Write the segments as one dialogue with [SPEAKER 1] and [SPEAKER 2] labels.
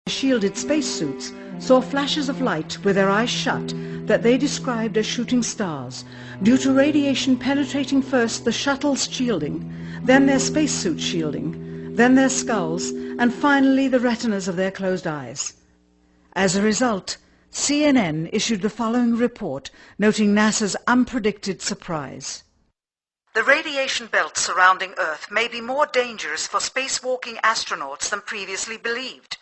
[SPEAKER 1] shielded spacesuits saw flashes of light with their eyes shut that they described as shooting stars, due to radiation penetrating first the shuttle's shielding, then their spacesuit shielding, then their skulls, and finally the retinas of their closed eyes. As a result, CNN issued the following report noting NASA's unpredicted surprise. The radiation belt surrounding Earth may be more dangerous for spacewalking astronauts than previously believed.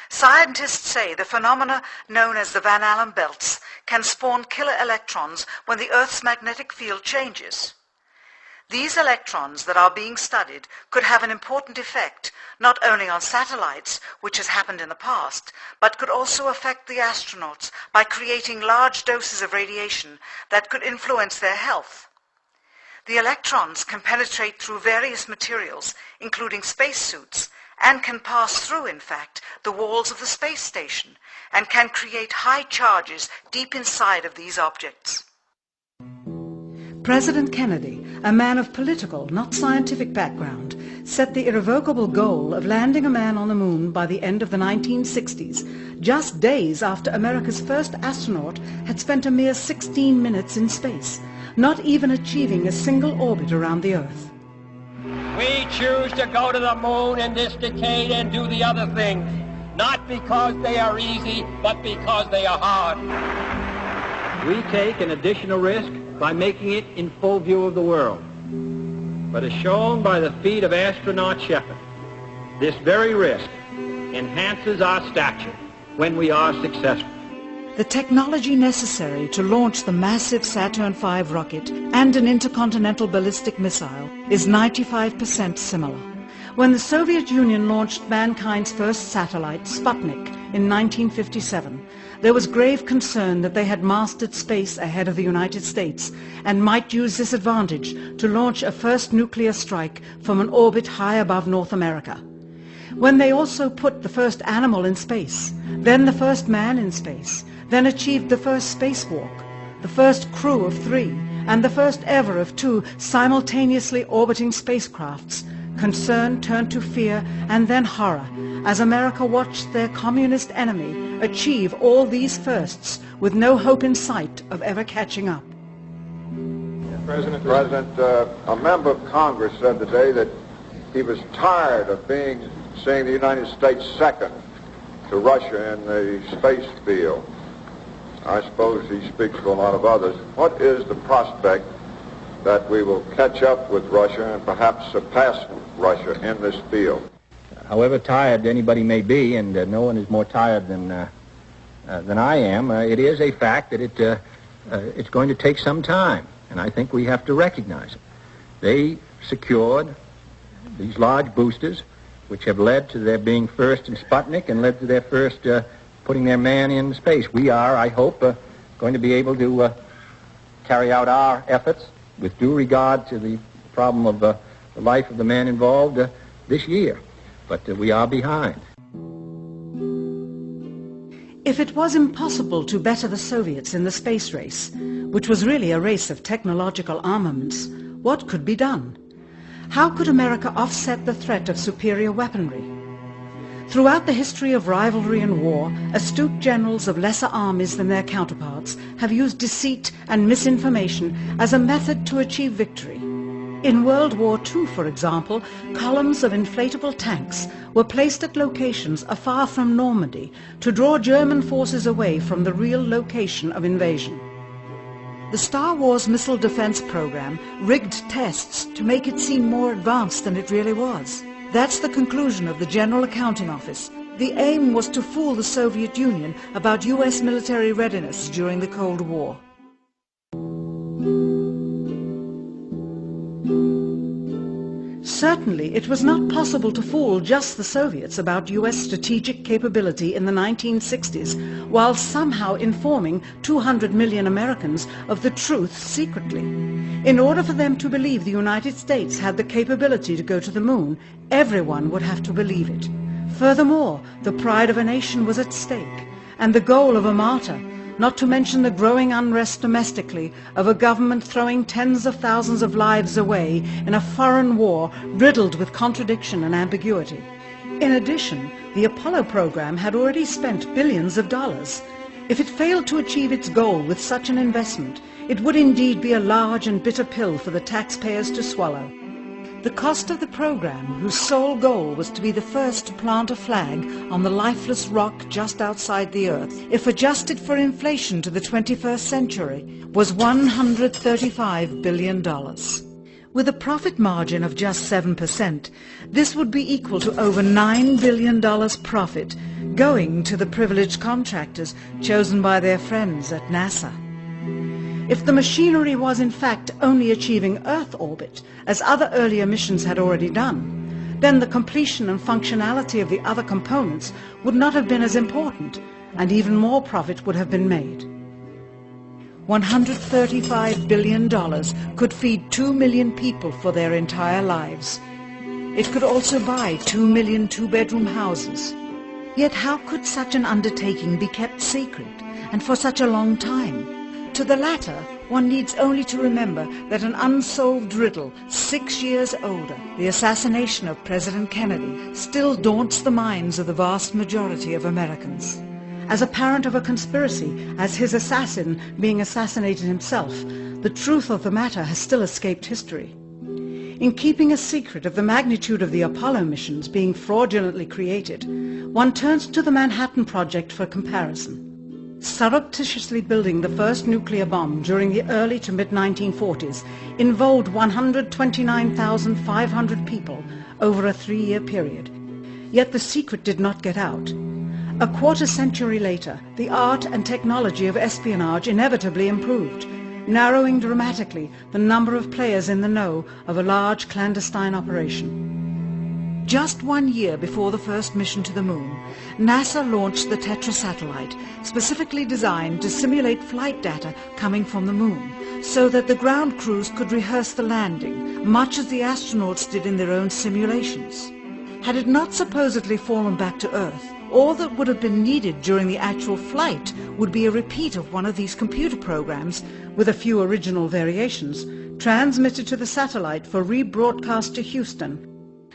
[SPEAKER 1] Scientists say the phenomena known as the Van Allen belts can spawn killer electrons when the Earth's magnetic field changes. These electrons that are being studied could have an important effect not only on satellites, which has happened in the past, but could also affect the astronauts by creating large doses of radiation that could influence their health. The electrons can penetrate through various materials, including spacesuits, and can pass through, in fact, the walls of the space station, and can create high charges deep inside of these objects. President Kennedy, a man of political, not scientific background, set the irrevocable goal of landing a man on the moon by the end of the 1960s, just days after America's first astronaut had spent a mere 16 minutes in space, not even achieving a single orbit around the Earth.
[SPEAKER 2] We choose to go to the moon in this decade and do the other things, not because they are easy, but because they are hard.
[SPEAKER 3] We take an additional risk by making it in full view of the world. But as shown by the feat of astronaut Shepard, this very risk enhances our stature when we are successful.
[SPEAKER 1] The technology necessary to launch the massive Saturn V rocket and an intercontinental ballistic missile is 95% similar. When the Soviet Union launched mankind's first satellite, Sputnik, in 1957, there was grave concern that they had mastered space ahead of the United States and might use this advantage to launch a first nuclear strike from an orbit high above North America. When they also put the first animal in space, then the first man in space, then achieved the first spacewalk, the first crew of 3, and the first ever of 2 simultaneously orbiting spacecrafts, concern turned to fear and then horror as America watched their communist enemy achieve all these firsts with no hope in sight of ever catching up.
[SPEAKER 4] President, a member of Congress said today that he was tired of seeing the United States second to Russia in the space field. I suppose he speaks for a lot of others. What is the prospect that we will catch up with Russia and perhaps surpass Russia in this field?
[SPEAKER 3] However tired anybody may be, and no one is more tired than I am, it is a fact that it's going to take some time, and I think we have to recognize it. They secured these large boosters, which have led to their being first in Sputnik and led to their first putting their man in space. We are, I hope, going to be able to carry out our efforts with due regard to the problem of the life of the man involved this year. But we are behind.
[SPEAKER 1] If it was impossible to better the Soviets in the space race, which was really a race of technological armaments, what could be done? How could America offset the threat of superior weaponry? Throughout the history of rivalry and war, astute generals of lesser armies than their counterparts have used deceit and misinformation as a method to achieve victory. In World War II, for example, columns of inflatable tanks were placed at locations afar from Normandy to draw German forces away from the real location of invasion. The Star Wars missile defense program rigged tests to make it seem more advanced than it really was. That's the conclusion of the General Accounting Office. The aim was to fool the Soviet Union about US military readiness during the Cold War. Certainly, it was not possible to fool just the Soviets about US strategic capability in the 1960s, while somehow informing 200 million Americans of the truth secretly. In order for them to believe the United States had the capability to go to the moon, everyone would have to believe it. Furthermore, the pride of a nation was at stake, and the goal of a martyr, not to mention the growing unrest domestically of a government throwing tens of thousands of lives away in a foreign war riddled with contradiction and ambiguity. In addition, the Apollo program had already spent billions of dollars. If it failed to achieve its goal with such an investment, it would indeed be a large and bitter pill for the taxpayers to swallow. The cost of the program, whose sole goal was to be the first to plant a flag on the lifeless rock just outside the Earth, if adjusted for inflation to the 21st century, was $135 billion. With a profit margin of just 7%, this would be equal to over $9 billion profit going to the privileged contractors chosen by their friends at NASA. If the machinery was in fact only achieving Earth orbit, as other earlier missions had already done, then the completion and functionality of the other components would not have been as important, and even more profit would have been made. $135 billion could feed 2 million people for their entire lives. It could also buy 2 million two-bedroom houses. Yet how could such an undertaking be kept secret, and for such a long time? To the latter, one needs only to remember that an unsolved riddle 6 years older, the assassination of President Kennedy, still daunts the minds of the vast majority of Americans. As a parent of a conspiracy, as his assassin being assassinated himself, the truth of the matter has still escaped history. In keeping a secret of the magnitude of the Apollo missions being fraudulently created, one turns to the Manhattan Project for comparison. Surreptitiously building the first nuclear bomb during the early to mid-1940s involved 129,500 people over a 3-year period. Yet the secret did not get out. A quarter century later, the art and technology of espionage inevitably improved, narrowing dramatically the number of players in the know of a large clandestine operation. Just 1 year before the first mission to the moon, NASA launched the Tetra satellite, specifically designed to simulate flight data coming from the moon, so that the ground crews could rehearse the landing, much as the astronauts did in their own simulations. Had it not supposedly fallen back to Earth, all that would have been needed during the actual flight would be a repeat of one of these computer programs, with a few original variations, transmitted to the satellite for rebroadcast to Houston.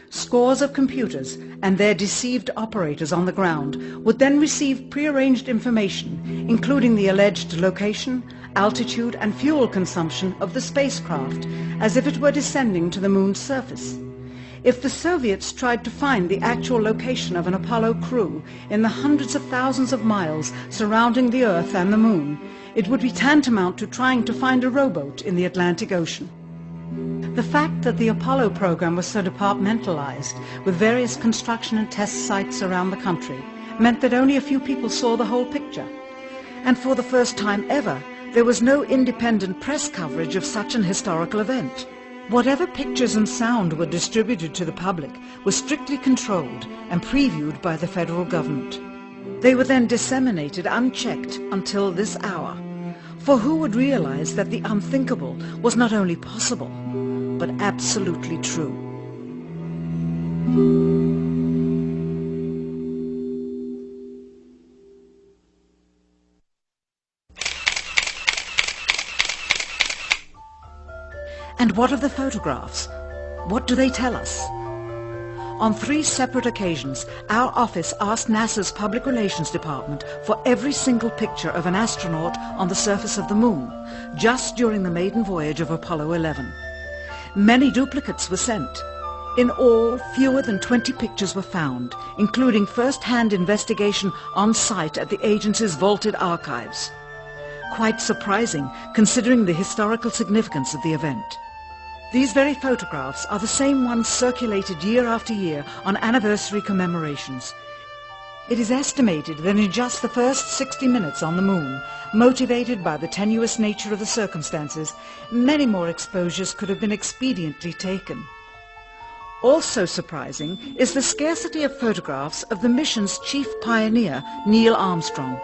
[SPEAKER 1] Scores of computers and their deceived operators on the ground would then receive prearranged information, including the alleged location, altitude and fuel consumption of the spacecraft, as if it were descending to the moon's surface. If the Soviets tried to find the actual location of an Apollo crew in the hundreds of thousands of miles surrounding the Earth and the moon, it would be tantamount to trying to find a rowboat in the Atlantic Ocean. The fact that the Apollo program was so departmentalized, with various construction and test sites around the country, meant that only a few people saw the whole picture. And for the first time ever, there was no independent press coverage of such an historical event. Whatever pictures and sound were distributed to the public were strictly controlled and previewed by the federal government. They were then disseminated unchecked until this hour. For who would realize that the unthinkable was not only possible, but absolutely true? And what of the photographs? What do they tell us? On 3 separate occasions, our office asked NASA's Public Relations Department for every single picture of an astronaut on the surface of the moon, just during the maiden voyage of Apollo 11. Many duplicates were sent. In all, fewer than 20 pictures were found, including first-hand investigation on site at the agency's vaulted archives. Quite surprising, considering the historical significance of the event. These very photographs are the same ones circulated year after year on anniversary commemorations. It is estimated that in just the first 60 minutes on the moon, motivated by the tenuous nature of the circumstances, many more exposures could have been expediently taken. Also surprising is the scarcity of photographs of the mission's chief pioneer, Neil Armstrong,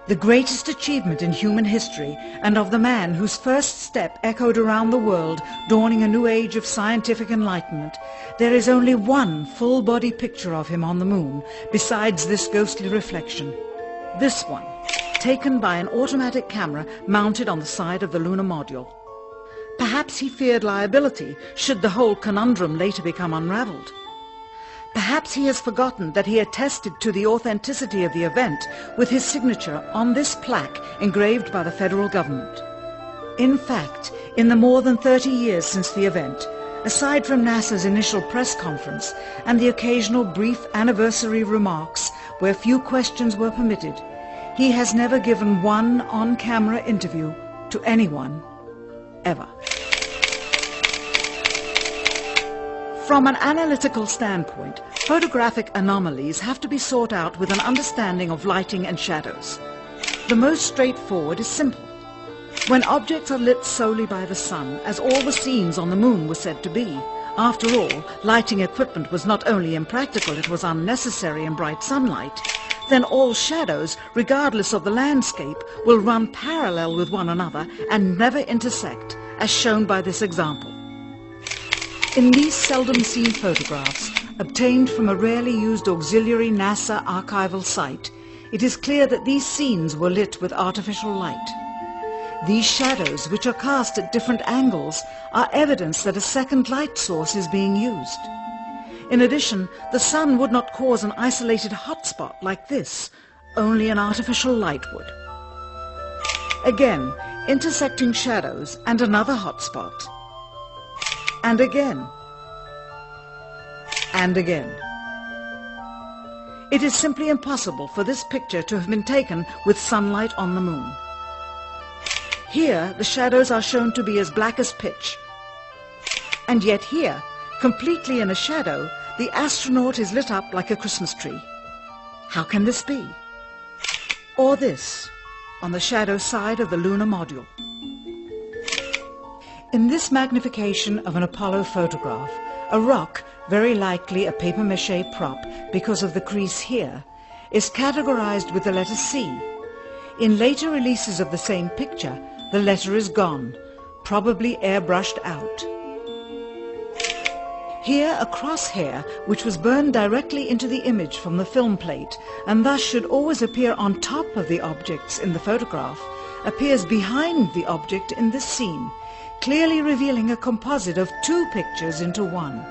[SPEAKER 1] the greatest achievement in human history, and of the man whose first step echoed around the world, dawning a new age of scientific enlightenment. There is only one full-body picture of him on the moon, besides this ghostly reflection. This one, taken by an automatic camera mounted on the side of the lunar module. Perhaps he feared liability should the whole conundrum later become unraveled. Perhaps he has forgotten that he attested to the authenticity of the event with his signature on this plaque engraved by the federal government. In fact, in the more than 30 years since the event, aside from NASA's initial press conference and the occasional brief anniversary remarks where few questions were permitted, he has never given one on-camera interview to anyone, ever. From an analytical standpoint, photographic anomalies have to be sought out with an understanding of lighting and shadows. The most straightforward is simple. When objects are lit solely by the sun, as all the scenes on the moon were said to be, after all, lighting equipment was not only impractical, it was unnecessary in bright sunlight, then all shadows, regardless of the landscape, will run parallel with one another and never intersect, as shown by this example. In these seldom-seen photographs, obtained from a rarely used auxiliary NASA archival site, it is clear that these scenes were lit with artificial light. These shadows, which are cast at different angles, are evidence that a second light source is being used. In addition, the sun would not cause an isolated hotspot like this, only an artificial light would. Again, intersecting shadows and another hotspot. And again. And again. It is simply impossible for this picture to have been taken with sunlight on the moon. Here, the shadows are shown to be as black as pitch. And yet here, completely in a shadow, the astronaut is lit up like a Christmas tree. How can this be? Or this, on the shadow side of the lunar module. In this magnification of an Apollo photograph, a rock, very likely a papier-mâché prop because of the crease here, is categorized with the letter C. In later releases of the same picture, the letter is gone, probably airbrushed out. Here a crosshair, which was burned directly into the image from the film plate and thus should always appear on top of the objects in the photograph, appears behind the object in this scene, clearly revealing a composite of two pictures into one.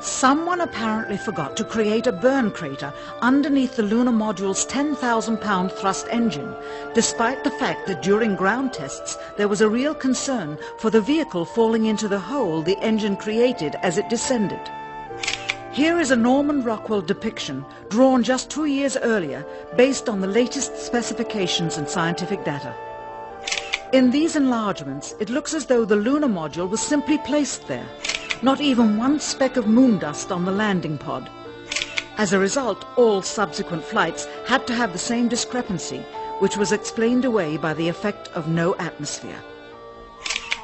[SPEAKER 1] Someone apparently forgot to create a burn crater underneath the lunar module's 10,000-pound thrust engine, despite the fact that during ground tests there was a real concern for the vehicle falling into the hole the engine created as it descended. Here is a Norman Rockwell depiction drawn just 2 years earlier based on the latest specifications and scientific data. In these enlargements, it looks as though the lunar module was simply placed there. Not even one speck of moon dust on the landing pod. As a result, all subsequent flights had to have the same discrepancy, which was explained away by the effect of no atmosphere.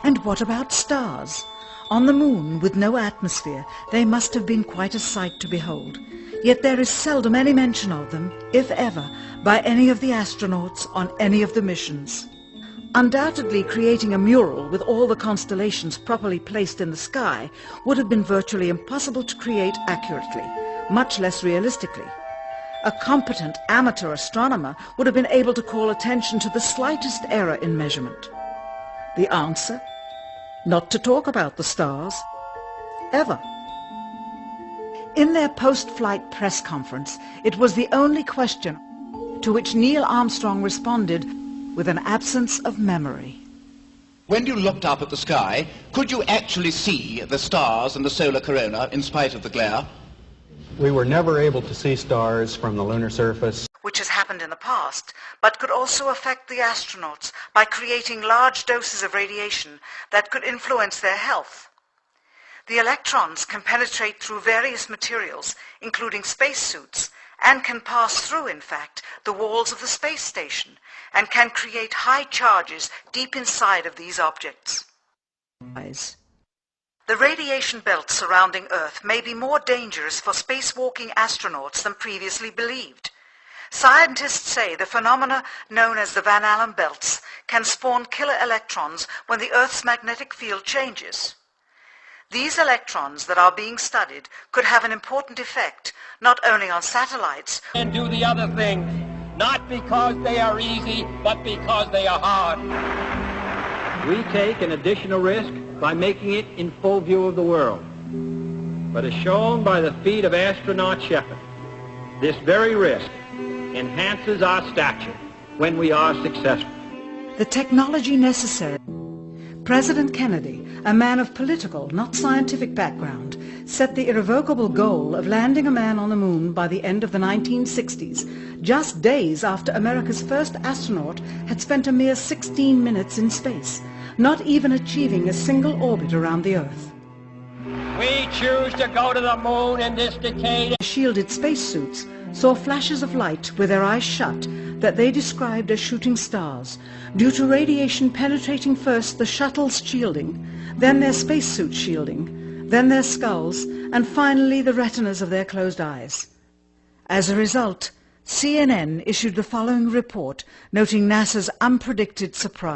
[SPEAKER 1] And what about stars? On the moon, with no atmosphere, they must have been quite a sight to behold. Yet there is seldom any mention of them, if ever, by any of the astronauts on any of the missions. Undoubtedly, creating a mural with all the constellations properly placed in the sky would have been virtually impossible to create accurately, much less realistically. A competent amateur astronomer would have been able to call attention to the slightest error in measurement. The answer? Not to talk about the stars. Ever. In their post-flight press conference, it was the only question to which Neil Armstrong responded with an absence of memory.
[SPEAKER 5] When you looked up at the sky, could you actually see the stars and the solar corona in spite of the glare?
[SPEAKER 6] We were never able to see stars from the lunar surface,
[SPEAKER 1] Which has happened in the past, but could also affect the astronauts by creating large doses of radiation that could influence their health. The electrons can penetrate through various materials, including spacesuits, and can pass through, in fact, the walls of the space station, and can create high charges deep inside of these objects. The radiation belts surrounding Earth may be more dangerous for spacewalking astronauts than previously believed. Scientists say the phenomena known as the Van Allen belts can spawn killer electrons when the Earth's magnetic field changes. These electrons that are being studied could have an important effect, not only on satellites,
[SPEAKER 2] And do the other thing, not because they are easy, but because they are hard.
[SPEAKER 3] We take an additional risk by making it in full view of the world.
[SPEAKER 2] but as shown by the feat of astronaut Shepard, this very risk enhances our stature when we are successful.
[SPEAKER 1] The technology necessary. President Kennedy, a man of political, not scientific background, set the irrevocable goal of landing a man on the moon by the end of the 1960s, just days after America's first astronaut had spent a mere 16 minutes in space, not even achieving a single orbit around the Earth.
[SPEAKER 2] We choose to go to the moon in this decade.
[SPEAKER 1] Shielded spacesuits saw flashes of light with their eyes shut that they described as shooting stars, due to radiation penetrating first the shuttle's shielding, then their spacesuit shielding, then their skulls, and finally the retinas of their closed eyes. As a result, CNN issued the following report noting NASA's unpredicted surprise.